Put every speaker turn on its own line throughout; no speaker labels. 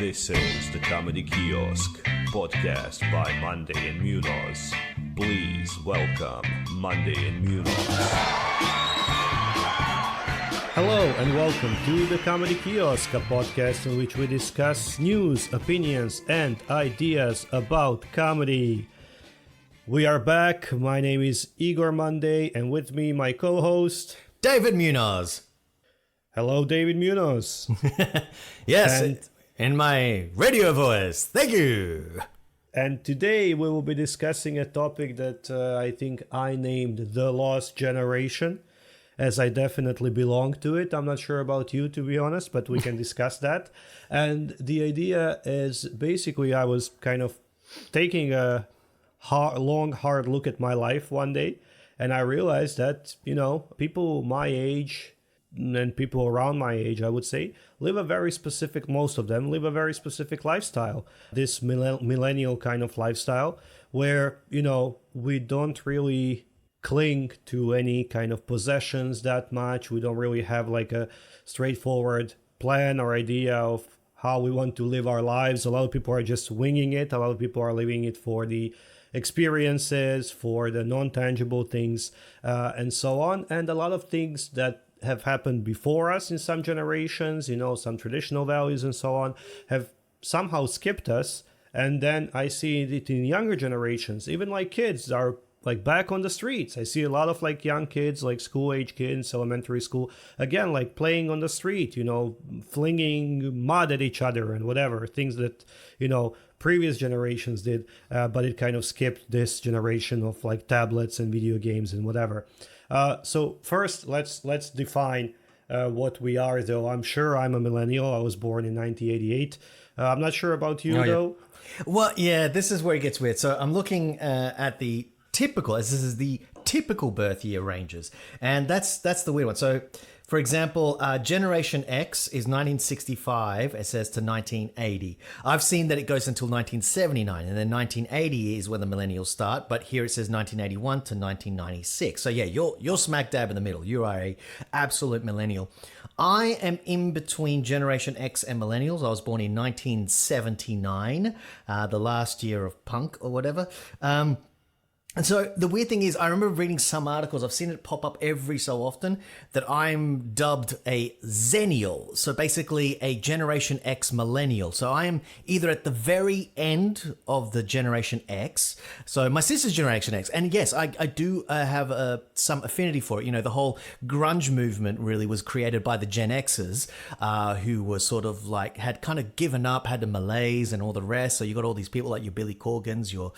This is the Comedy Kiosk, podcast by Monday and Munoz. Please welcome Monday and Munoz.
Hello and welcome to the Comedy Kiosk, a podcast in which we discuss news, opinions, and ideas about comedy. We are back. My name is Igor Monday, and with me, my co-host,
David Munoz.
Hello, David Munoz.
Yes, and in my radio voice. Thank you.
And today we will be discussing a topic that I think I named The Lost Generation, as I definitely belong to it. I'm not sure about you, to be honest, but we can discuss that. And the idea is basically I was kind of taking a hard look at my life one day, and I realized that, people my age and people around my age, I would say, most of them live a very specific lifestyle. This millennial kind of lifestyle where, we don't really cling to any kind of possessions that much. We don't really have like a straightforward plan or idea of how we want to live our lives. A lot of people are just winging it. A lot of people are living it for the experiences, for the non-tangible things, and so on. And a lot of things that have happened before us in some generations, some traditional values and so on, have somehow skipped us. And then I see it in younger generations, even like kids are like back on the streets. I see a lot of like young kids, like school age kids, elementary school, again, like playing on the street, flinging mud at each other and whatever, things that, previous generations did, but it kind of skipped this generation of like tablets and video games and whatever. So first, let's define what we are, though. I'm sure I'm a millennial. I was born in 1988. I'm not sure about you, though.
Well, yeah, this is where it gets weird. So I'm looking at this is the typical birth year ranges, and that's the weird one. So, for example, Generation X is 1965, it says, to 1980. I've seen that it goes until 1979, and then 1980 is when the millennials start, but here it says 1981 to 1996. So yeah, you're smack dab in the middle. You are a absolute millennial. I am in between Generation X and millennials. I was born in 1979, the last year of punk or whatever. And so the weird thing is, I remember reading some articles, I've seen it pop up every so often, that I'm dubbed a Zennial. So basically a Generation X millennial. So I am either at the very end of the Generation X. So my sister's Generation X. And yes, I do have some affinity for it. The whole grunge movement really was created by the Gen Xers, who were sort of like, had kind of given up, had the malaise and all the rest. So you got all these people like your Billy Corgans, your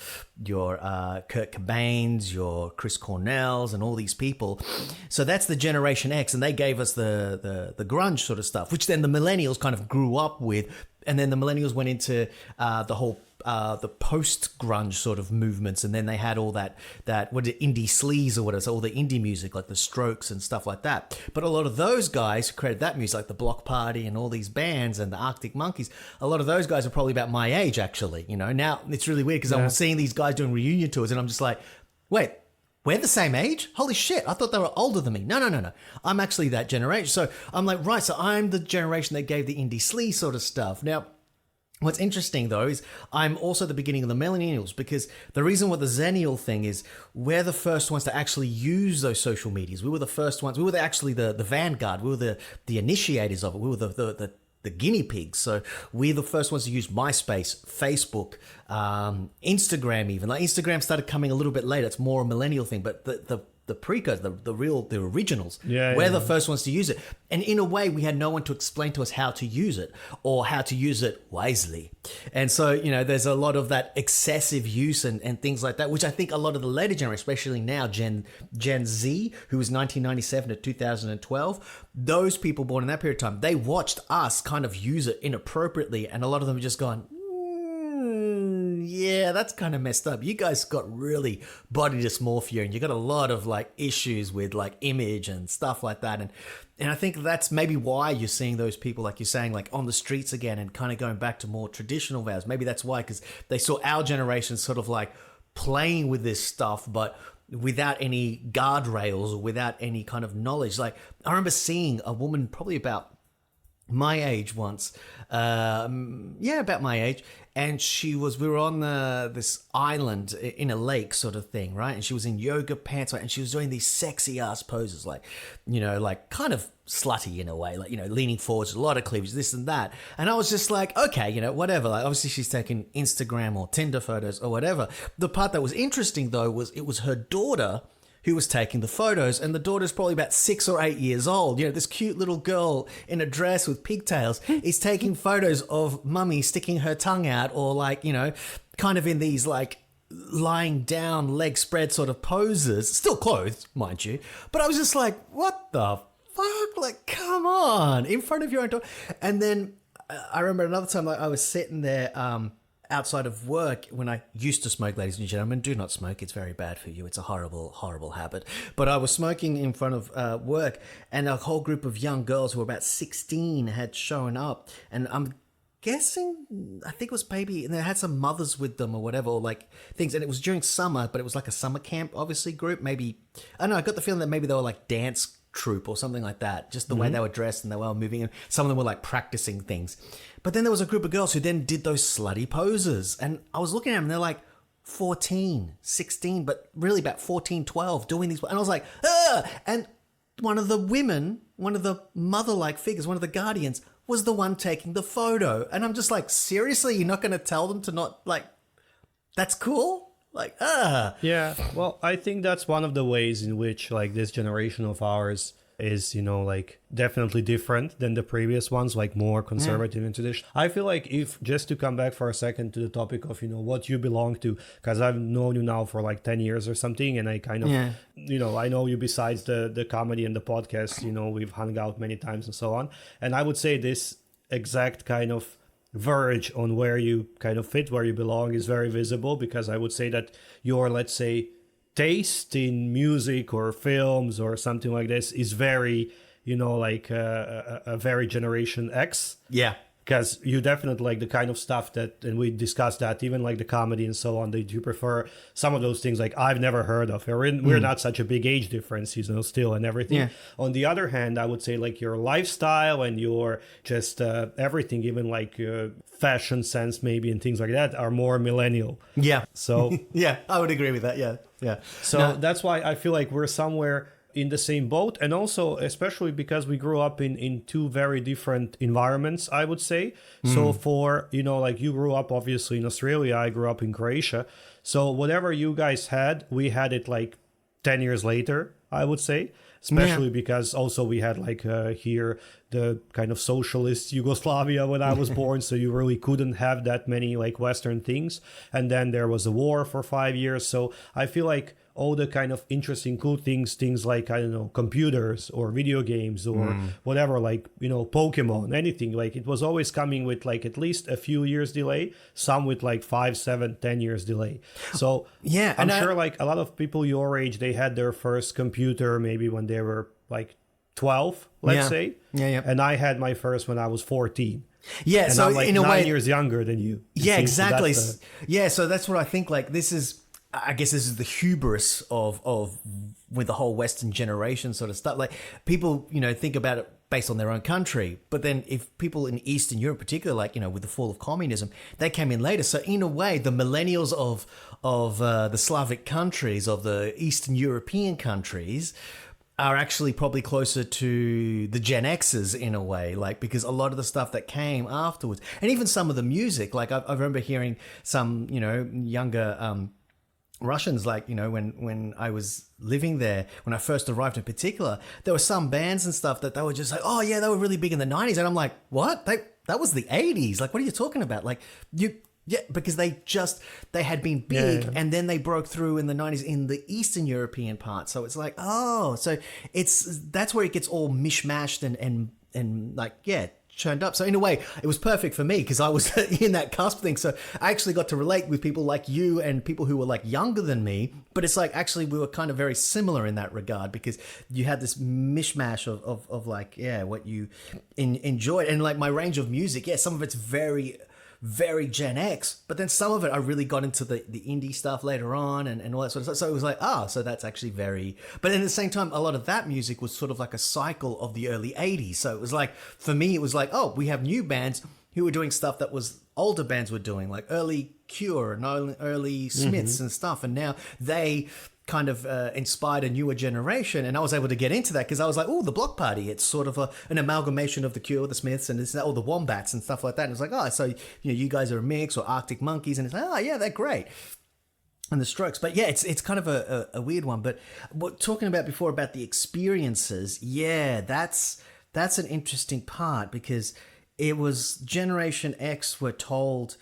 Kurt Cobains, your Chris Cornells, and all these people. So that's the Generation X, and they gave us the grunge sort of stuff, which then the millennials kind of grew up with, and then the millennials went into the whole the post-grunge sort of movements, and then they had all that what is it, indie sleaze or whatever, so all the indie music like the Strokes and stuff like that. But a lot of those guys who created that music, like the Block Party and all these bands and the Arctic Monkeys, a lot of those guys are probably about my age, actually. Now it's really weird because I'm seeing these guys doing reunion tours, and I'm just like, wait, we're the same age? Holy shit, I thought they were older than me. No. I'm actually that generation. So I'm like, right, so I'm the generation that gave the indie sleaze sort of stuff. Now, what's interesting, though, is I'm also the beginning of the millennials, because the reason with the Zennial thing is we're the first ones to actually use those social medias. We were the first ones. We were actually the vanguard. We were the initiators of it. We were the guinea pigs. So we're the first ones to use MySpace, Facebook, Instagram even. Like Instagram started coming a little bit later. It's more a millennial thing, but the precursor, the originals, we're the first ones to use it. And in a way, we had no one to explain to us how to use it or how to use it wisely. And so, there's a lot of that excessive use and things like that, which I think a lot of the later generation, especially now, Gen Z, who was 1997 to 2012, those people born in that period of time, they watched us kind of use it inappropriately. And a lot of them have just gone, yeah, that's kind of messed up. You guys got really body dysmorphia, and you got a lot of like issues with like image and stuff like that. And I think that's maybe why you're seeing those people, like you're saying, like on the streets again and kind of going back to more traditional values. Maybe that's why, because they saw our generation sort of like playing with this stuff, but without any guardrails or without any kind of knowledge. Like I remember seeing a woman probably about my age once. About my age. And we were on this island in a lake sort of thing, right? And she was in yoga pants, right? And she was doing these sexy ass poses, like, like kind of slutty in a way, like, leaning forwards, a lot of cleavage, this and that. And I was just like, okay, whatever. Like, obviously she's taking Instagram or Tinder photos or whatever. The part that was interesting though was it was her daughter who was taking the photos, and the daughter's probably about 6 or 8 years old. This cute little girl in a dress with pigtails is taking photos of mummy sticking her tongue out, or like, kind of in these like lying down, leg spread sort of poses, still clothed, mind you. But I was just like, what the fuck? Like, come on, in front of your own daughter. And then I remember another time, like, I was sitting there, outside of work when I used to smoke, ladies and gentlemen. Do not smoke. It's very bad for you. It's a horrible, horrible habit. But I was smoking in front of work, and a whole group of young girls who were about 16 had shown up. And I'm guessing, I think it was maybe, and they had some mothers with them or whatever, or like things. And it was during summer, but it was like a summer camp, obviously, group. Maybe, I don't know, I got the feeling that maybe they were like dance troupe or something like that. Just the way they were dressed and they were moving. And some of them were like practicing things. But then there was a group of girls who then did those slutty poses. And I was looking at them and they're like 14, 16, but really about 14, 12 doing these. And I was like, ah! And one of the women, one of the mother-like figures, one of the guardians was the one taking the photo. And I'm just like, seriously? You're not going to tell them to not, like, that's cool? Like,
Yeah, well, I think that's one of the ways in which, like, this generation of ours is, like, definitely different than the previous ones, like more conservative and traditional. I feel like, if just to come back for a second to the topic of, what you belong to, because I've known you now for like 10 years or something, and I kind of, I know you besides the comedy and the podcast, we've hung out many times and so on. And I would say this exact kind of verge on where you kind of fit, where you belong, is very visible, because I would say that your, let's say, taste in music or films or something like this is very, like a very Generation X.
Yeah.
Because you definitely like the kind of stuff that, and we discussed that, even like the comedy and so on, that you prefer some of those things like I've never heard of. We're not such a big age difference, still, and everything.
Yeah.
On the other hand, I would say like your lifestyle and your just everything, even like fashion sense maybe and things like that, are more millennial.
Yeah.
So
yeah, I would agree with that. Yeah. Yeah.
So that's why I feel like we're somewhere in the same boat, and also especially because we grew up in two very different environments, I would say. So for like you grew up obviously in Australia, I grew up in Croatia, so whatever you guys had, we had it like 10 years later, I would say, especially because also we had like here the kind of socialist Yugoslavia when I was born, so you really couldn't have that many like Western things, and then there was a war for 5 years. So I feel like all the kind of interesting, cool things like, I don't know, computers or video games or whatever, like, Pokemon, anything, like it was always coming with like at least a few years delay, some with like 5, 7, 10 years delay. So
yeah,
I'm sure like a lot of people your age, they had their first computer maybe when they were like 12, let's say.
Yeah.
And I had my first when I was 14.
Yeah,
and
so
I'm like
in a
9
way,
years younger than you.
Yeah, exactly.
Yeah,
so that's what I think. Like, I guess this is the hubris of with the whole Western generation sort of stuff. Like, people, think about it based on their own country, but then if people in Eastern Europe, particularly, like, with the fall of communism, they came in later. So in a way, the millennials of the Slavic countries, of the Eastern European countries, are actually probably closer to the Gen Xers in a way, like, because a lot of the stuff that came afterwards, and even some of the music, like I remember hearing some, younger Russians, like, when I was living there, when I first arrived in particular, there were some bands and stuff that they were just like, oh yeah, they were really big in the 90s. And I'm like, what? That was the 80s. Like, what are you talking about? Like, yeah, because they had been big, and then they broke through in the 90s in the Eastern European part. So it's like, oh, so that's where it gets all mishmashed and like, yeah, churned up. So in a way, it was perfect for me because I was in that cusp thing. So I actually got to relate with people like you and people who were like younger than me. But it's like, actually, we were kind of very similar in that regard, because you had this mishmash of like, yeah, what you enjoyed. And like my range of music, yeah, some of it's very, very Gen X, but then some of it I really got into the indie stuff later on and all that sort of stuff. So it was like, so that's actually very, but at the same time, a lot of that music was sort of like a cycle of the early 80s. So it was like, for me, it was like, we have new bands who were doing stuff that was older bands were doing, like early Cure and early Smiths and stuff. And now they kind of inspired a newer generation, and I was able to get into that because I was like, the Block Party, it's sort of an amalgamation of the Cure, the Smiths, and it's all the Wombats and stuff like that. And it's like, so you guys are a mix, or Arctic Monkeys, and it's like, yeah, they're great. And the Strokes, but yeah, it's kind of a weird one. But what talking about before about the experiences, that's an interesting part, because it was Generation X were told,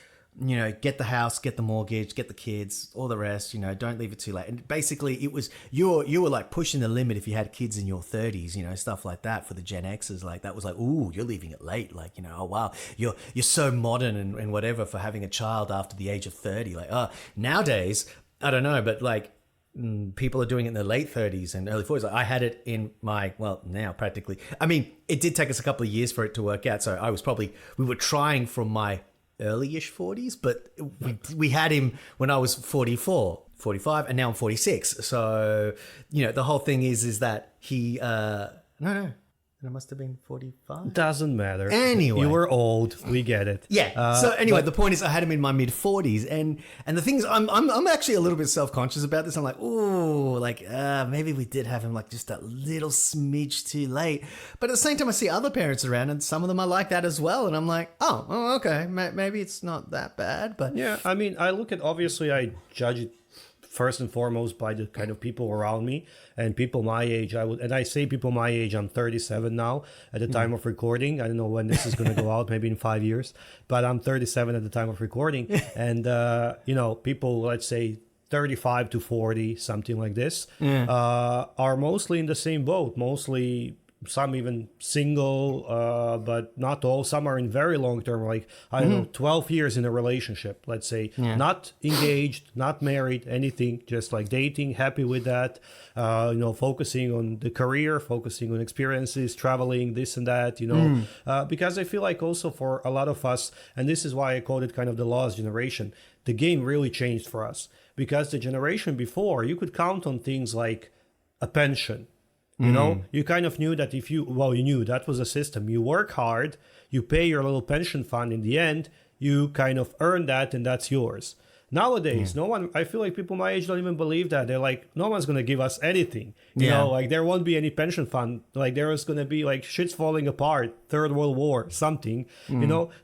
get the house, get the mortgage, get the kids, all the rest, don't leave it too late. And basically it was, you were like pushing the limit if you had kids in your 30s, stuff like that. For the Gen Xers, like that was like, you're leaving it late. Like, oh wow, you're so modern and whatever for having a child after the age of 30. Like, nowadays, I don't know, but like, people are doing it in their late 30s and early 40s. Like, I had it in my, now practically. I mean, it did take us a couple of years for it to work out. So we were trying from my early-ish 40s, but we had him when I was 44, 45, and now I'm 46. So, the whole thing is that he, no, it must have been 45.
Doesn't matter.
Anyway.
You were old. We get it.
Yeah. So anyway, the point is I had him in my mid-40s. And the thing is, I'm actually a little bit self-conscious about this. I'm like, maybe we did have him like just a little smidge too late. But at the same time, I see other parents around and some of them are like that as well. And I'm like, okay, maybe it's not that bad. But
yeah, I mean, I judge it first and foremost by the kind of people around me and people my age. I say people my age, I'm 37 now at the time of recording. I don't know when this is going to go out, maybe in 5 years, but I'm 37 at the time of recording. And, people, let's say 35 to 40, something like this, are mostly in the same boat, mostly some even single, but not all. Some are in very long term, like, I don't know, 12 years in a relationship, let's say. Not engaged, not married, anything, just like dating, happy with that, focusing on the career, focusing on experiences, traveling, this and that, because I feel like also for a lot of us, and this is why I called it kind of the lost generation, the game really changed for us. Because the generation before, you could count on things like a pension. You kind of knew that you knew that was a system. You work hard, you pay your little pension fund. In the end, you kind of earn that and that's yours. Nowadays, I feel like people my age don't even believe that. They're like, no one's going to give us anything. Like there won't be any pension fund. Like there is going to be like shit's falling apart, Third World War, something,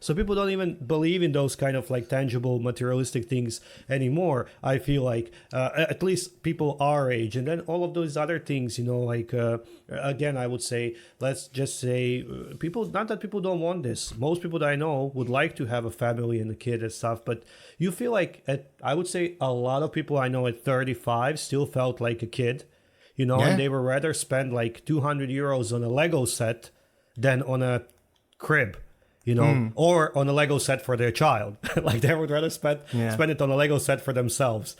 So people don't even believe in those kind of like tangible materialistic things anymore. I feel like, at least people our age. And then all of those other things, again, I would say, let's just say people, not that people don't want this. Most people that I know would like to have a family and a kid and stuff, but you feel like I would say a lot of people I know at 35 still felt like a kid, and they would rather spend like 200 euros on a Lego set than on a crib, or on a Lego set for their child. Like they would rather spend it on a Lego set for themselves,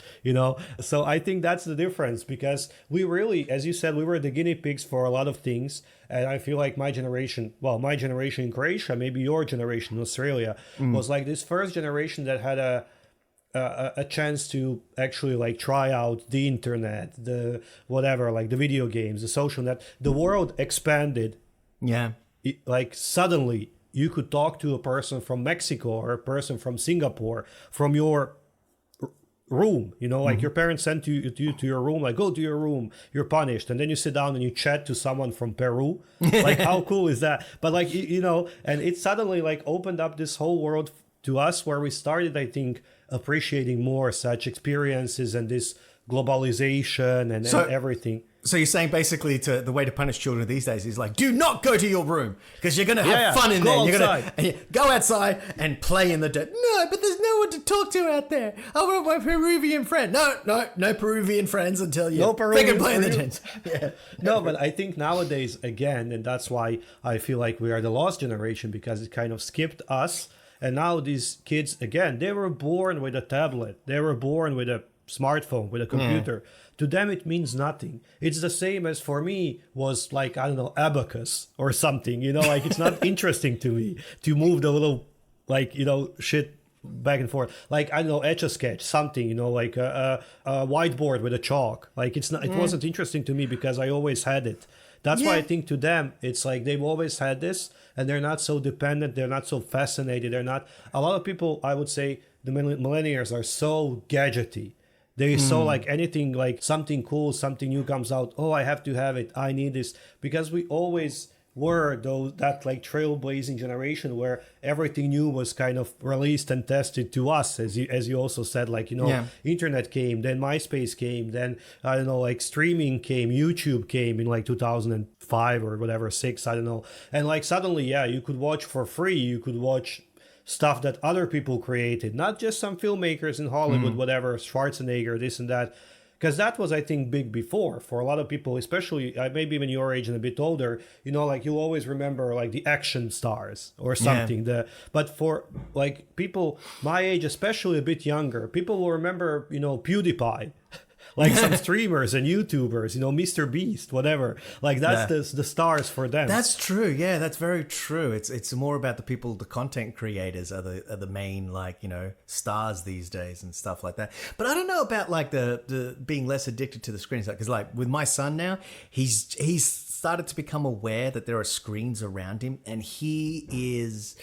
So I think that's the difference, because we really, as you said, we were the guinea pigs for a lot of things. And I feel like my generation in Croatia, maybe your generation in Australia, was like this first generation that had a chance to actually like try out the internet, the whatever, like the video games, the social net. The world expanded.
Yeah.
Like suddenly you could talk to a person from Mexico or a person from Singapore from your room, like your parents sent you to your room, like go to your room, you're punished, and then you sit down and you chat to someone from Peru. Like how cool is that? But like and it suddenly like opened up this whole world to us, where we started, I think, appreciating more such experiences and this globalization and everything.
So you're saying basically the way to punish children these days is like, do not go to your room because you're going to have fun in there. You're going to go outside and play in the dirt. No, but there's no one to talk to out there. I want my Peruvian friend. No Peruvian friends until you freaking play in the dirt.
No, but I think nowadays, again, and that's why I feel like we are the lost generation, because it kind of skipped us. And now these kids, again, they were born with a tablet. They were born with a smartphone, with a computer. To them, it means nothing. It's the same as for me was like, I don't know, abacus or something, like it's not interesting to me to move the little, like, shit back and forth. Like, I don't know, Etch a Sketch, something, like a whiteboard with a chalk. Like, it wasn't interesting to me because I always had it. That's why I think to them, it's like they've always had this and they're not so dependent. They're not so fascinated. A lot of people, I would say, the millennials are so gadgety. They're so like anything, like something cool, something new comes out. Oh, I have to have it. I need this. Because we always were that like trailblazing generation where everything new was kind of released and tested to us, as you also said, like, internet came, then MySpace came, then I don't know, like streaming came, YouTube came in like 2005 or whatever, 6, I don't know, and like suddenly you could watch for free, you could watch stuff that other people created, not just some filmmakers in Hollywood, whatever, Schwarzenegger, this and that. Because that was, I think, big before for a lot of people, especially maybe even your age and a bit older, like you always remember like the action stars or something. But for like people my age, especially a bit younger, people will remember, PewDiePie. Like some streamers and YouTubers, Mr. Beast, whatever. Like that's the stars for them.
That's true. Yeah, that's very true. It's more about the people, the content creators are the main, like, stars these days and stuff like that. But I don't know about like the being less addicted to the screen stuff, because like with my son now, he's started to become aware that there are screens around him, and he is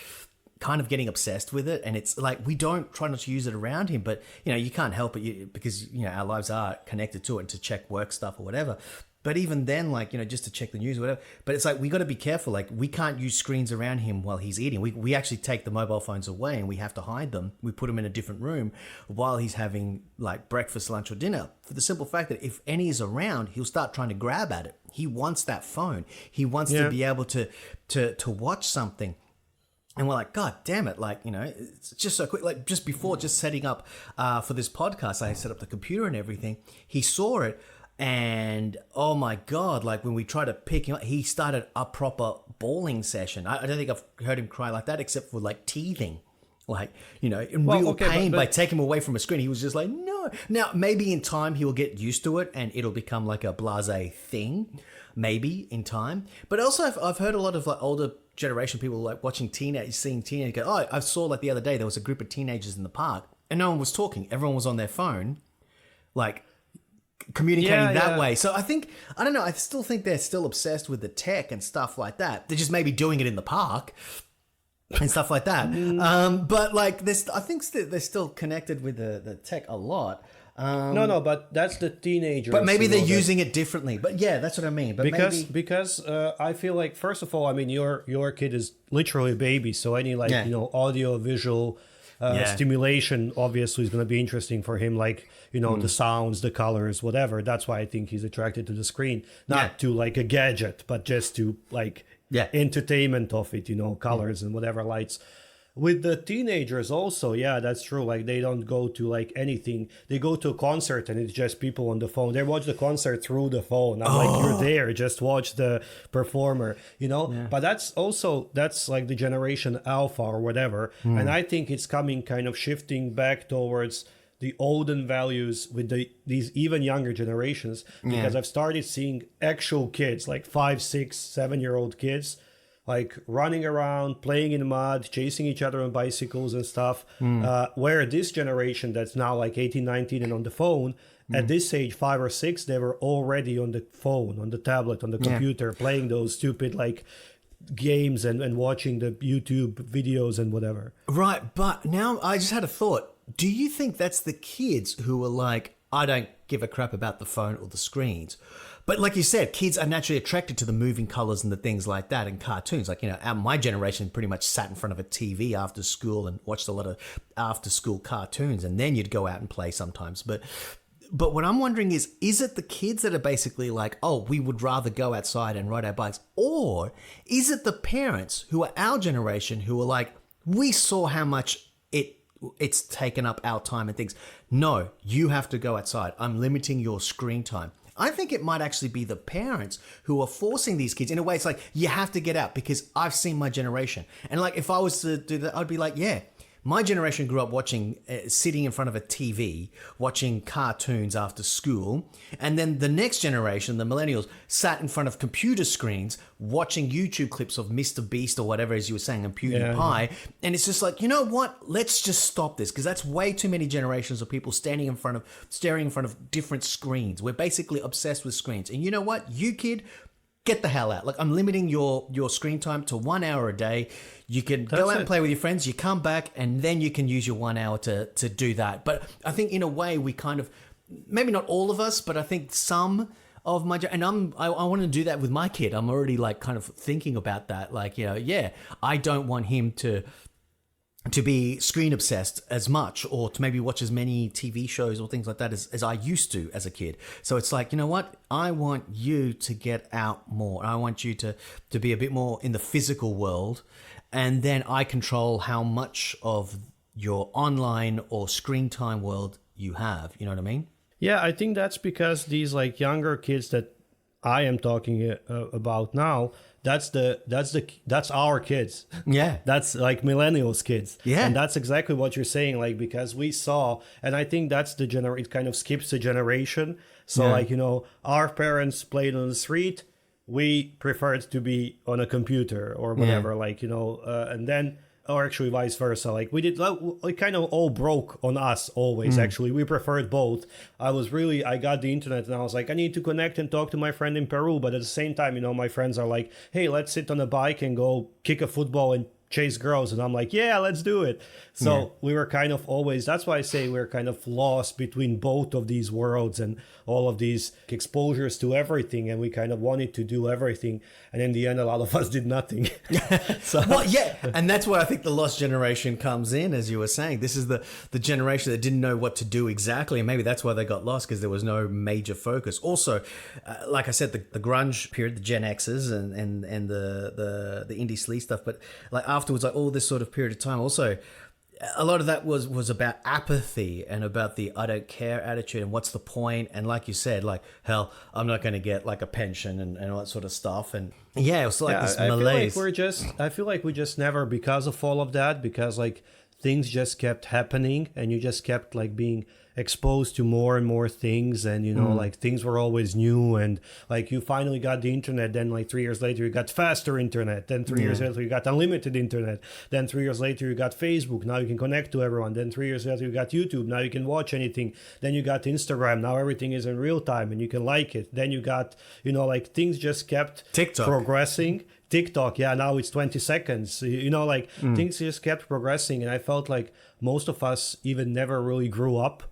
kind of getting obsessed with it, and it's like we don't try not to use it around him, but you can't help it because our lives are connected to it and to check work stuff or whatever. But even then, like, just to check the news or whatever, but it's like we got to be careful. Like, we can't use screens around him while he's eating. We actually take the mobile phones away and we have to hide them. We put them in a different room while he's having like breakfast, lunch, or dinner, for the simple fact that if any is around, he'll start trying to grab at it. He wants that phone. He wants to be able to watch something. And we're like, God damn it. Like, it's just so quick. Like just before, just setting up for this podcast, I set up the computer and everything. He saw it and oh my God, like when we tried to pick him up, he started a proper bawling session. I don't think I've heard him cry like that except for like teething. Like, in real pain by taking him away from a screen. He was just like, no. Now, maybe in time he will get used to it and it'll become like a blasé thing. Maybe in time. But also I've heard a lot of like older generation people like watching seeing teenagers go, oh, I saw like the other day there was a group of teenagers in the park and no one was talking. Everyone was on their phone, like communicating that way. So I don't know, I still think they're still obsessed with the tech and stuff like that. They're just maybe doing it in the park and stuff like that. But like I think they're still connected with the tech a lot.
No, but that's the teenagers.
But maybe they're using it differently. But yeah, that's what I mean. But
because I feel like, first of all, I mean, your kid is literally a baby, so any like audio visual stimulation obviously is going to be interesting for him. Like the sounds, the colors, whatever. That's why I think he's attracted to the screen, not to like a gadget, but just to like entertainment of it. Colors and whatever lights. With the teenagers also, that's true. Like they don't go to like anything. They go to a concert and it's just people on the phone. They watch the concert through the phone. I'm like, you're there, just watch the performer, But that's like the generation alpha or whatever. And I think it's coming kind of shifting back towards the olden values with these even younger generations, because I've started seeing actual kids, like 5, 6, 7-year-old kids, like running around, playing in the mud, chasing each other on bicycles and stuff. Where this generation that's now like 18, 19 and on the phone, at this age, 5 or 6, they were already on the phone, on the tablet, on the computer, playing those stupid like games and watching the YouTube videos and whatever.
Right, but now I just had a thought. Do you think that's the kids who are like, I don't give a crap about the phone or the screens? But like you said, kids are naturally attracted to the moving colors and the things like that and cartoons. Like, my generation pretty much sat in front of a TV after school and watched a lot of after school cartoons. And then you'd go out and play sometimes. But what I'm wondering is it the kids that are basically like, oh, we would rather go outside and ride our bikes? Or is it the parents who are our generation who are like, we saw how much it's taken up our time and things. No, you have to go outside. I'm limiting your screen time. I think it might actually be the parents who are forcing these kids. In a way, it's like, you have to get out because I've seen my generation. And like, if I was to do that, I'd be like, yeah, my generation grew up watching, sitting in front of a TV, watching cartoons after school. And then the next generation, the millennials, sat in front of computer screens watching YouTube clips of Mr. Beast or whatever, as you were saying, and PewDiePie. Yeah. And it's just like, you know what? Let's just stop this, because that's way too many generations of people staring in front of different screens. We're basically obsessed with screens. And you know what? You kid, get the hell out. Like, I'm limiting your screen time to 1 hour a day. You can go out and play with your friends. You come back, and then you can use your 1 hour to do that. But I think in a way we kind of, maybe not all of us, but I think some of my, and I want to do that with my kid. I'm already like kind of thinking about that. Like, you know, yeah, I don't want him to be screen obsessed as much, or to maybe watch as many TV shows or things like that as I used to as a kid. So it's like, you know what? I want you to get out more. I want you to be a bit more in the physical world. And then I control how much of your online or screen time world you have. You know what I mean?
Yeah, I think that's because these like younger kids that I am talking about now, that's our kids.
Yeah.
That's like millennials kids.
Yeah.
And that's exactly what you're saying, like, because we saw, and I think that's it kind of skips the generation. So like, you know, our parents played on the street. We preferred to be on a computer or whatever, like, you know, and then, or actually vice versa. Like we did, it kind of all broke on us always, actually. We preferred both. I got the internet and I was like, I need to connect and talk to my friend in Peru. But at the same time, you know, my friends are like, hey, let's sit on a bike and go kick a football and chase girls. And I'm like, yeah, let's do it. So we were kind of always, that's why I say we're kind of lost between both of these worlds and all of these exposures to everything. And we kind of wanted to do everything. And in the end, a lot of us did nothing.
Well, yeah. And that's where I think the lost generation comes in, as you were saying. This is the generation that didn't know what to do exactly. And maybe that's why they got lost, because there was no major focus. Also, like I said, the grunge period, the Gen Xs and the indie sleaze stuff. But like afterwards, like all this sort of period of time, also, a lot of that was about apathy and about the I don't care attitude and what's the point. And like you said, like, hell, I'm not going to get like a pension and all that sort of stuff. And yeah, it was like this malaise.
I feel like we just never, because of all of that, because like things just kept happening and you just kept like being exposed to more and more things, and you know, like things were always new, and like you finally got the internet, then like 3 years later you got faster internet, then 3 years later you got unlimited internet, then 3 years later you got Facebook, now you can connect to everyone, then 3 years later you got YouTube, now you can watch anything, then you got Instagram, now everything is in real time and you can like it, then you got, you know, like things just kept progressing. TikTok, yeah, now it's 20 seconds. You know, like things just kept progressing. And I felt like most of us even never really grew up.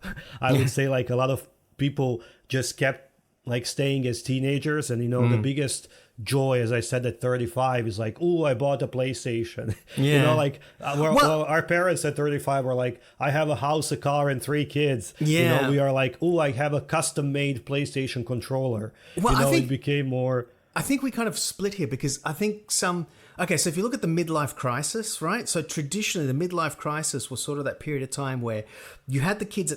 I would say like a lot of people just kept like staying as teenagers. And, you know, the biggest joy, as I said, at 35 is like, oh, I bought a PlayStation. You know, like our parents at 35 were like, I have a house, a car, and 3 kids. You know, we are like, oh, I have a custom made PlayStation controller. Well, you know, it became more...
I think we kind of split here, because I think so if you look at the midlife crisis, right? So traditionally the midlife crisis was sort of that period of time where you had the kids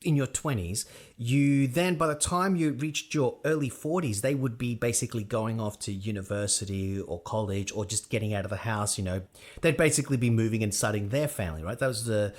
in your 20s, you then, by the time you reached your early 40s, they would be basically going off to university or college or just getting out of the house, you know. They'd basically be moving and starting their family, right? That was the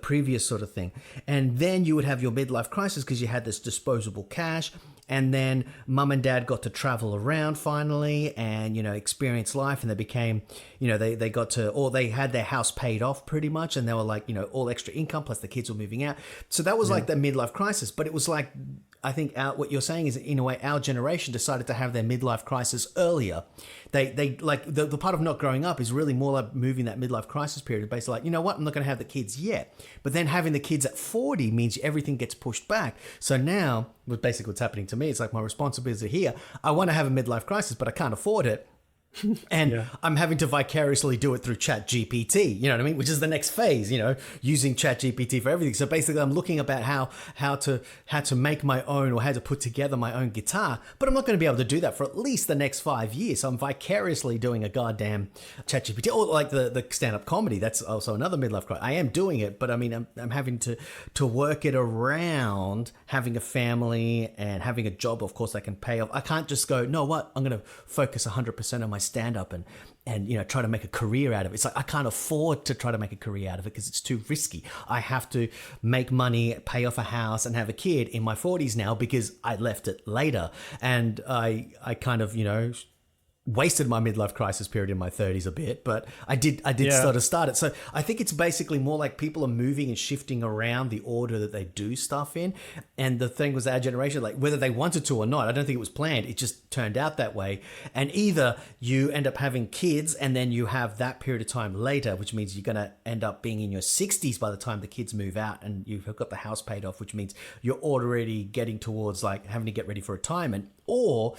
previous sort of thing. And then you would have your midlife crisis because you had this disposable cash. And then mum and dad got to travel around finally and, you know, experience life. And they became, you know, they got to, or they had their house paid off pretty much. And they were like, you know, all extra income, plus the kids were moving out. So that was like the midlife crisis. But it was like, I think what you're saying is, in a way, our generation decided to have their midlife crisis earlier. They like the part of not growing up is really more like moving that midlife crisis period. Basically, like, you know what, I'm not going to have the kids yet. But then having the kids at 40 means everything gets pushed back. So now, basically what's happening to me, it's like my responsibility here. I want to have a midlife crisis, but I can't afford it. And I'm having to vicariously do it through Chat GPT, you know what I mean? Which is the next phase, you know, using Chat GPT for everything. So basically I'm looking about how to make my own, or how to put together my own guitar, but I'm not going to be able to do that for at least the next 5 years. So I'm vicariously doing a goddamn Chat GPT, or like the stand-up comedy. That's also another midlife crisis. I am doing it, but I mean, I'm having to work it around having a family and having a job, of course, I can pay off. I can't just go, no, what? I'm going to focus 100% on my stand-up and try to make a career out of it. It's like I can't afford to try to make a career out of it because it's too risky. I have to make money, pay off a house, and have a kid in my 40s now because I left it later. And I kind of, wasted my midlife crisis period in my 30s a bit, but I did sort of start it. So I think it's basically more like people are moving and shifting around the order that they do stuff in. And the thing was, our generation, like whether they wanted to or not, I don't think it was planned. It just turned out that way. And either you end up having kids and then you have that period of time later, which means you're going to end up being in your 60s by the time the kids move out and you've got the house paid off, which means you're already getting towards like having to get ready for retirement, or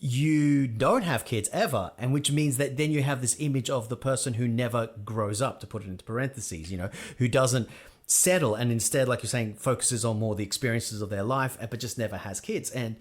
you don't have kids ever, and which means that then you have this image of the person who never grows up, to put it into parentheses, who doesn't settle and instead, like you're saying, focuses on more the experiences of their life, but just never has kids. And,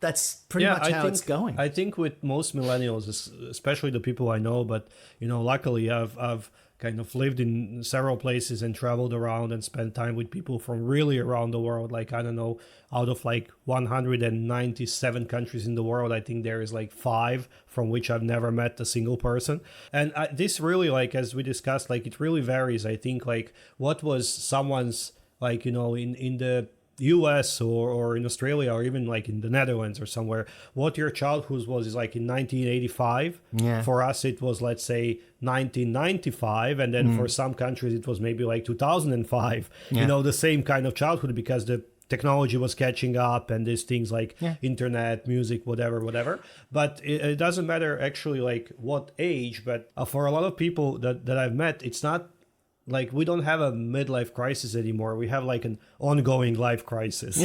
that's pretty much how it's going.
I think with most millennials, especially the people I know, but, luckily I've kind of lived in several places and traveled around and spent time with people from really around the world. Like, I don't know, out of like 197 countries in the world, I think there is like 5 from which I've never met a single person. And this really, like, as we discussed, like, it really varies. I think like what was someone's, like, in the US or in Australia or even like in the Netherlands or somewhere, what your childhood was is like in 1985.
Yeah.
For us, it was, let's say, 1995. And then for some countries, it was maybe like 2005.
Yeah.
The same kind of childhood because the technology was catching up and these things like internet, music, whatever. But it doesn't matter actually like what age. But for a lot of people that I've met, it's not like we don't have a midlife crisis anymore. We have like an ongoing life crisis,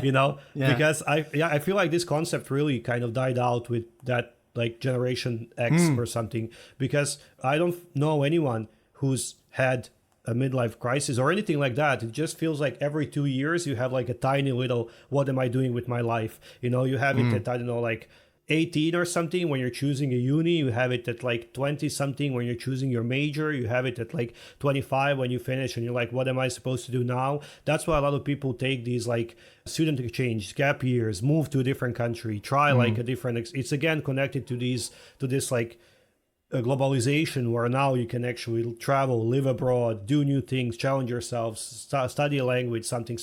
because I feel like this concept really kind of died out with that like Generation X or something, because I don't know anyone who's had a midlife crisis or anything like that. It just feels like every 2 years you have like a tiny little, what am I doing with my life? You have it at, I don't know, like 18 or something when you're choosing a uni. You have it at like 20 something when you're choosing your major. You have it at like 25 when you finish and you're like, what am I supposed to do now? That's why a lot of people take these like student exchange, gap years, move to a different country, try like a different it's again connected to this like a globalization where now you can actually travel, live abroad, do new things, challenge yourself, study a language, something.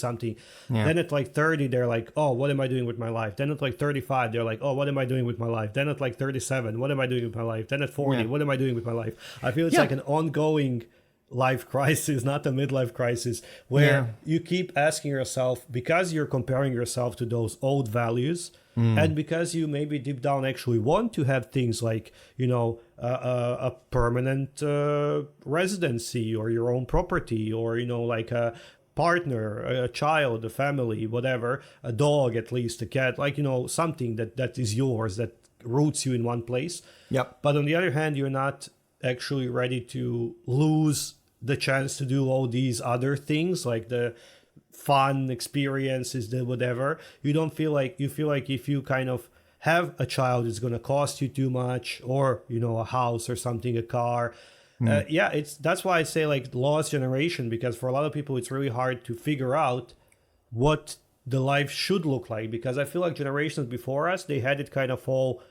Then at like 30, they're like, oh, what am I doing with my life? Then at like 35, they're like, oh, what am I doing with my life? Then at like 37, what am I doing with my life? Then at 40, what am I doing with my life? I feel it's like an ongoing life crisis, not a midlife crisis, where you keep asking yourself, because you're comparing yourself to those old values, and because you maybe deep down actually want to have things like, a permanent residency or your own property, or, like a partner, a child, a family, whatever, a dog, at least a cat, like, something that is yours, that roots you in one place.
Yep.
But on the other hand, you're not actually ready to lose the chance to do all these other things, like the fun experiences, the whatever. You feel like if you kind of have a child, it's going to cost you too much, or a house or something, a car. That's why I say like lost generation, because for a lot of people it's really hard to figure out what the life should look like, because I feel like generations before us, they had it kind of all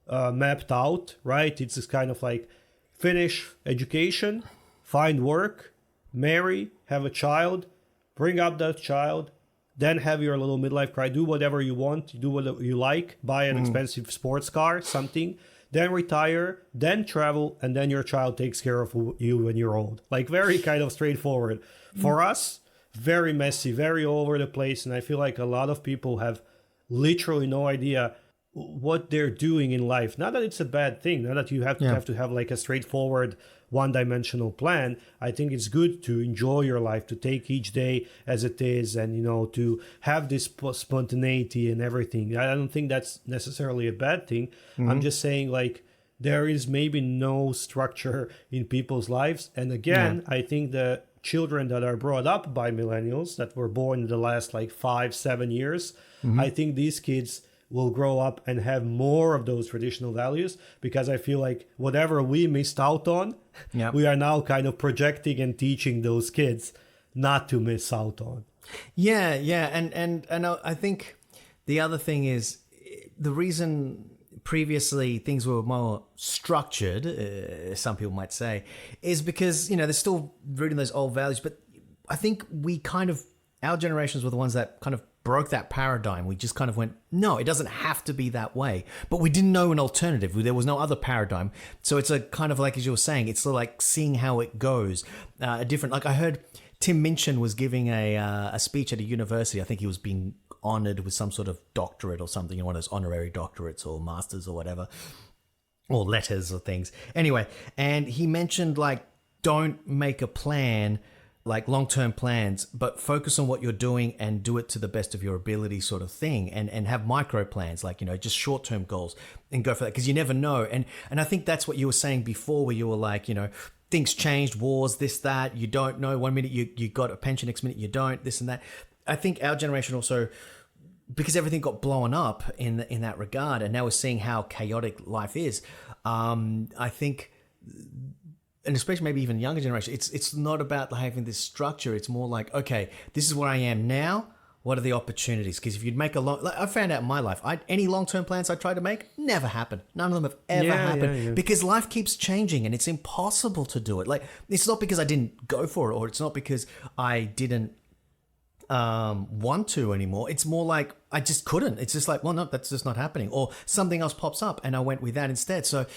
mapped out, right? It's just kind of like finish education, find work, marry, have a child, bring up that child, then have your little midlife crisis, do whatever you want, do what you like, buy an expensive sports car, something, then retire, then travel, and then your child takes care of you when you're old. Like very kind of straightforward. For us, very messy, very all over the place, and I feel like a lot of people have literally no idea what they're doing in life. Not that it's a bad thing, not that you have to have like a straightforward one-dimensional plan. I think it's good to enjoy your life, to take each day as it is, and to have this spontaneity and everything. I don't think that's necessarily a bad thing. I'm just saying, like, there is maybe no structure in people's lives. And again, I think the children that are brought up by millennials, that were born in the last like 5-7 years, I think these kids will grow up and have more of those traditional values, because I feel like whatever we missed out on, we are now kind of projecting and teaching those kids not to miss out on.
And I think the other thing is, the reason previously things were more structured, some people might say, is because, they're still rooting those old values. But I think our generations were the ones that kind of broke that paradigm. We just kind of went, no, it doesn't have to be that way. But we didn't know an alternative. There was no other paradigm. So it's a kind of like, as you were saying, it's sort of like seeing how it goes. Like I heard Tim Minchin was giving a speech at a university. I think he was being honored with some sort of doctorate or something, one of those honorary doctorates or masters or whatever, or letters or things. Anyway, and he mentioned like, don't make a plan, like long-term plans, but focus on what you're doing and do it to the best of your ability sort of thing, and have micro plans, like, just short-term goals, and go for that, because you never know. And I think that's what you were saying before, where you were like, things changed, wars, this, that, you don't know. 1 minute you got a pension, next minute you don't, this and that. I think our generation also, because everything got blown up in that regard, and now we're seeing how chaotic life is, I think, and especially maybe even younger generation, it's not about having this structure. It's more like, okay, this is where I am now. What are the opportunities? Because if you'd make I found out in my life, any long-term plans I tried to make never happened. None of them have ever happened because life keeps changing and it's impossible to do it. Like, it's not because I didn't go for it, or it's not because I didn't want to anymore. It's more like I just couldn't. It's just like, well, no, that's just not happening. Or something else pops up and I went with that instead. So,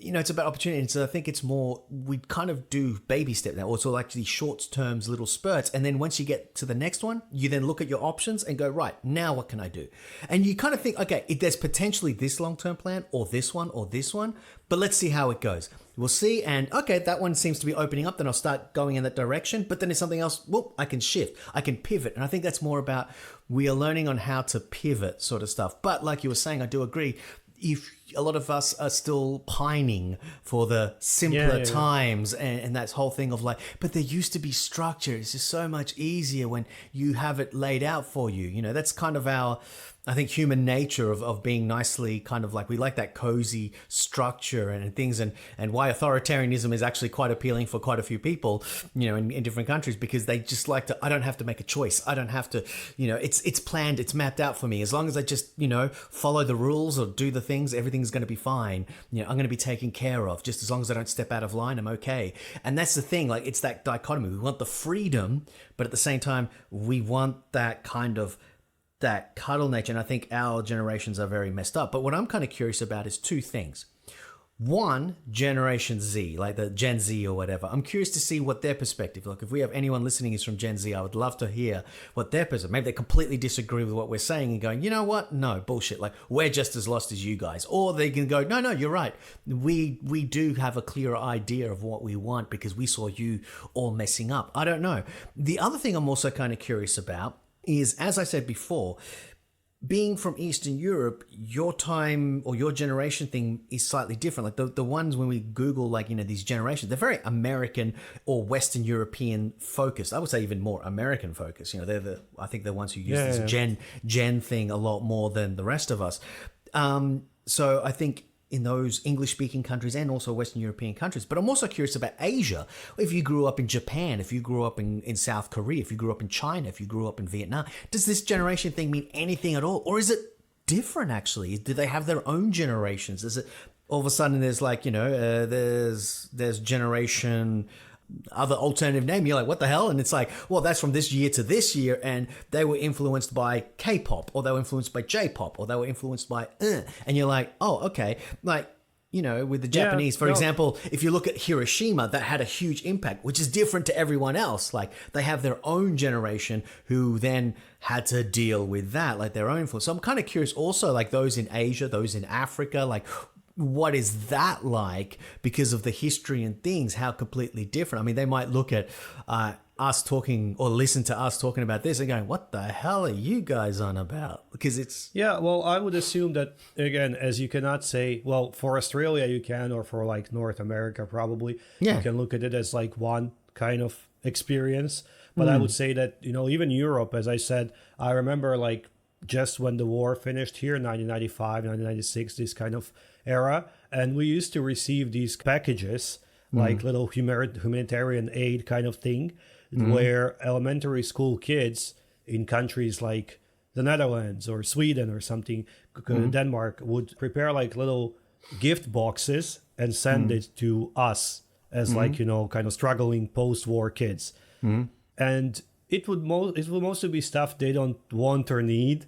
it's about opportunity. And so I think it's more, we kind of do baby step now, or so like these short terms, little spurts. And then once you get to the next one, you then look at your options and go, right, now what can I do? And you kind of think, okay, there's potentially this long-term plan or this one, but let's see how it goes. We'll see. And okay, that one seems to be opening up. Then I'll start going in that direction. But then there's something else. Well, I can shift. I can pivot. And I think that's more about, we are learning on how to pivot sort of stuff. But like you were saying, I do agree. If a lot of us are still pining for the simpler times and that whole thing of like, but there used to be structure. It's just so much easier when you have it laid out for you. That's kind of our, I think, human nature of being nicely kind of like, we like that cozy structure and things, and why authoritarianism is actually quite appealing for quite a few people, in different countries, because they just like to, I don't have to make a choice. I don't have to, it's planned, it's mapped out for me. As long as I just, follow the rules or do the things, everything's going to be fine. I'm going to be taken care of. Just as long as I don't step out of line, I'm okay. And that's the thing, like, it's that dichotomy. We want the freedom, but at the same time, we want that kind of that cuddle nature. And I think our generations are very messed up. But what I'm kind of curious about is two things. One, Generation Z, like the Gen Z or whatever. I'm curious to see what their perspective. Like, if we have anyone listening who's from Gen Z, I would love to hear what their perspective. Maybe they completely disagree with what we're saying and going, you know what? No, bullshit. Like, we're just as lost as you guys. Or they can go, no, you're right. We do have a clearer idea of what we want because we saw you all messing up. I don't know. The other thing I'm also kind of curious about is, as I said before, being from Eastern Europe, your time or your generation thing is slightly different. Like the ones when we Google, like, these generations, they're very American or Western European focused. I would say even more American focused. They're I think the ones who use this gen thing a lot more than the rest of us. So I think in those English-speaking countries and also Western European countries. But I'm also curious about Asia. If you grew up in Japan, if you grew up in South Korea, if you grew up in China, if you grew up in Vietnam, does this generation thing mean anything at all? Or is it different, actually? Do they have their own generations? Is it all of a sudden there's like, there's generation... other alternative name, you're like, what the hell? And it's like, well, that's from this year to this year, and they were influenced by K-pop, or they were influenced by J-pop, or they were influenced by and you're like, oh, okay. Like, with the Japanese, for example, if you look at Hiroshima, that had a huge impact, which is different to everyone else. Like, they have their own generation who then had to deal with that, like their own influence. So I'm kind of curious also, like those in Asia, those in Africa, like, what is that like because of the history and things, how completely different. I mean, they might look at us talking or listen to us talking about this and going, what the hell are you guys on about? Because it's... Yeah,
well, I would assume that, again, as you cannot say, well, for Australia you can, or for like North America probably, you can look at it as like one kind of experience. But I would say that, even Europe, as I said, I remember like just when the war finished here, 1995, 1996, this kind of era, and we used to receive these packages, like little humanitarian aid kind of thing, where elementary school kids in countries like the Netherlands or Sweden or something, Denmark, would prepare like little gift boxes and send it to us as like, kind of struggling post-war kids. And it would mostly be stuff they don't want or need,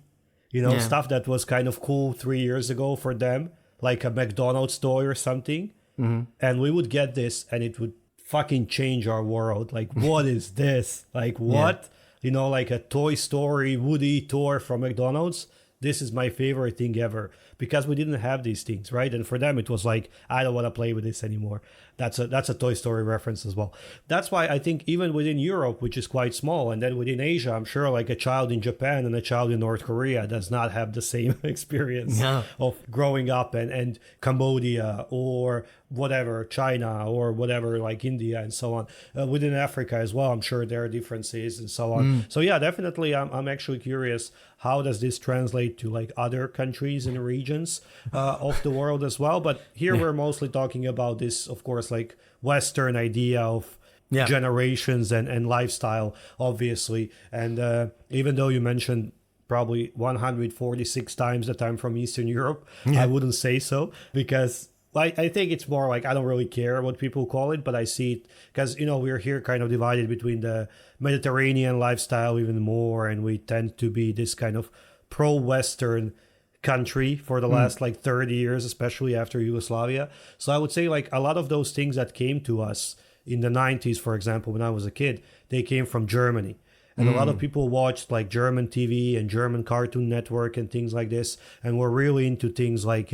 stuff that was kind of cool 3 years ago for them, like a McDonald's toy or something. And we would get this and it would fucking change our world. Like, what is this? Like, what? Like a Toy Story Woody toy from McDonald's. This is my favorite thing ever, because we didn't have these things, right? And for them, it was like, I don't want to play with this anymore. That's a Toy Story reference as well. That's why I think even within Europe, which is quite small, and then within Asia, I'm sure like a child in Japan and a child in North Korea does not have the same experience of growing up, and Cambodia or whatever, China or whatever, like India and so on. Within Africa as well, I'm sure there are differences and so on. So yeah, definitely, I'm actually curious, how does this translate to like other countries and regions of the world as well? But here we're mostly talking about this, of course, like Western idea of generations and lifestyle, obviously. And even though you mentioned probably 146 times that I'm from Eastern Europe, I wouldn't say so, because I think it's more like I don't really care what people call it, but I see it because, we're here kind of divided between the Mediterranean lifestyle even more, and we tend to be this kind of pro-Western country for the last like 30 years, especially after Yugoslavia. So I would say like a lot of those things that came to us in the 90s, for example, when I was a kid, they came from Germany. And a lot of people watched like German TV and German Cartoon Network and things like this, and were really into things like,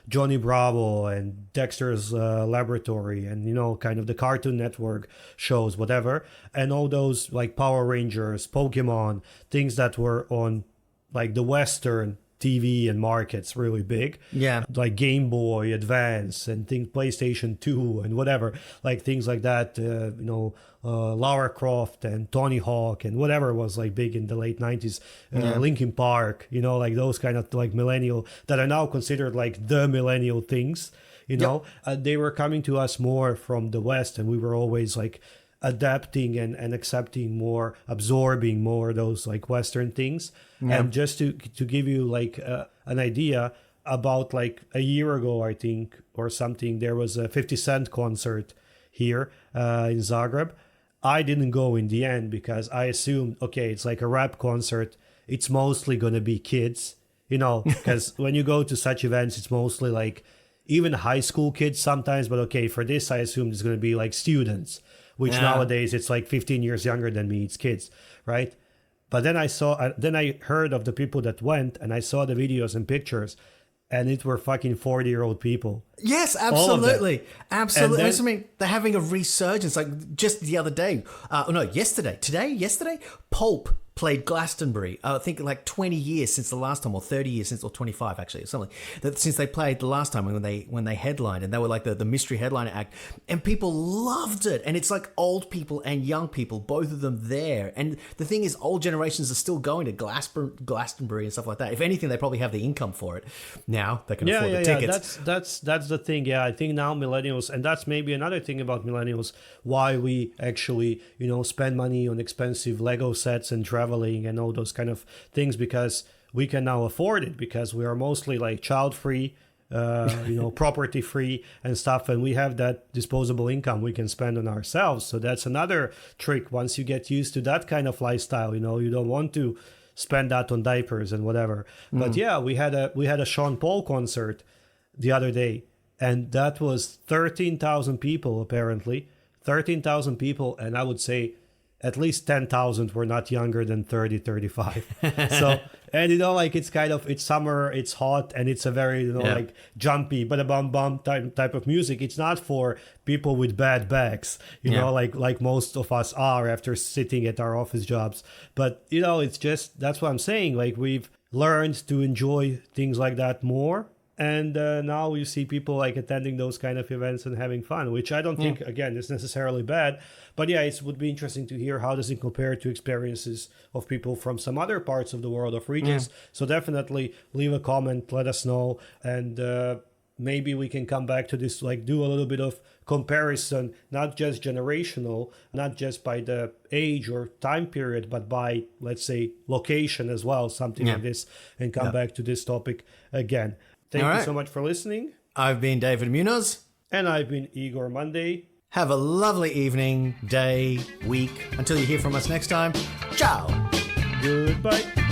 Johnny Bravo and Dexter's Laboratory and, kind of the Cartoon Network shows, whatever. And all those like Power Rangers, Pokemon, things that were on like the Western TV and markets really big. Yeah. Like Game Boy Advance and things, PlayStation 2 and whatever, like things like that, Lara Croft and Tony Hawk and whatever was like big in the late 90s, Linkin Park, like those kind of like millennial that are now considered like the millennial things, they were coming to us more from the West, and we were always like adapting and accepting more, absorbing more those like Western things. And just to give you like an idea, about like a year ago, I think, or something, there was a 50 Cent concert here in Zagreb. I didn't go in the end because I assumed, okay, it's like a rap concert. It's mostly going to be kids, because when you go to such events, it's mostly like even high school kids sometimes. But okay, for this, I assumed it's going to be like students, which nowadays it's like 15 years younger than me. It's kids, right? But then I heard of the people that went, and I saw the videos and pictures, and it were fucking 40-year-old people.
Yes, absolutely. Absolutely. I mean, they're having a resurgence. Like just the other day, yesterday, Pulp played Glastonbury. I think like 20 years since the last time, or 30 years since, or 25 actually, or something. That since they played the last time when they headlined, and they were like the mystery headliner act, and people loved it. And it's like old people and young people, both of them there. And the thing is, old generations are still going to Glastonbury and stuff like that. If anything, they probably have the income for it now. They can afford the tickets.
That's the thing. Yeah, I think now millennials, and that's maybe another thing about millennials, why we actually spend money on expensive Lego sets and traveling and all those kind of things, because we can now afford it, because we are mostly like child free, property free and stuff, and we have that disposable income we can spend on ourselves. So that's another trick. Once you get used to that kind of lifestyle, you don't want to spend that on diapers and whatever. But yeah, we had a Sean Paul concert the other day, and that was 13,000 people apparently. 13,000 people, and I would say at least 10,000 were not younger than 30, 35. So, and it's summer, it's hot, and it's a very, like jumpy, bum type of music. It's not for people with bad backs, like most of us are after sitting at our office jobs. But, it's just, that's what I'm saying. Like, we've learned to enjoy things like that more. And now you see people like attending those kind of events and having fun, which I don't think, again, is necessarily bad. But yeah, it would be interesting to hear how does it compare to experiences of people from some other parts of the world, of regions. So definitely leave a comment, let us know. And maybe we can come back to this, like do a little bit of comparison, not just generational, not just by the age or time period, but by, let's say, location as well, something like this, and come back to this topic again. Thank you so much for listening.
I've been David Munoz.
And I've been Igor Monday.
Have a lovely evening, day, week. Until you hear from us next time. Ciao.
Goodbye.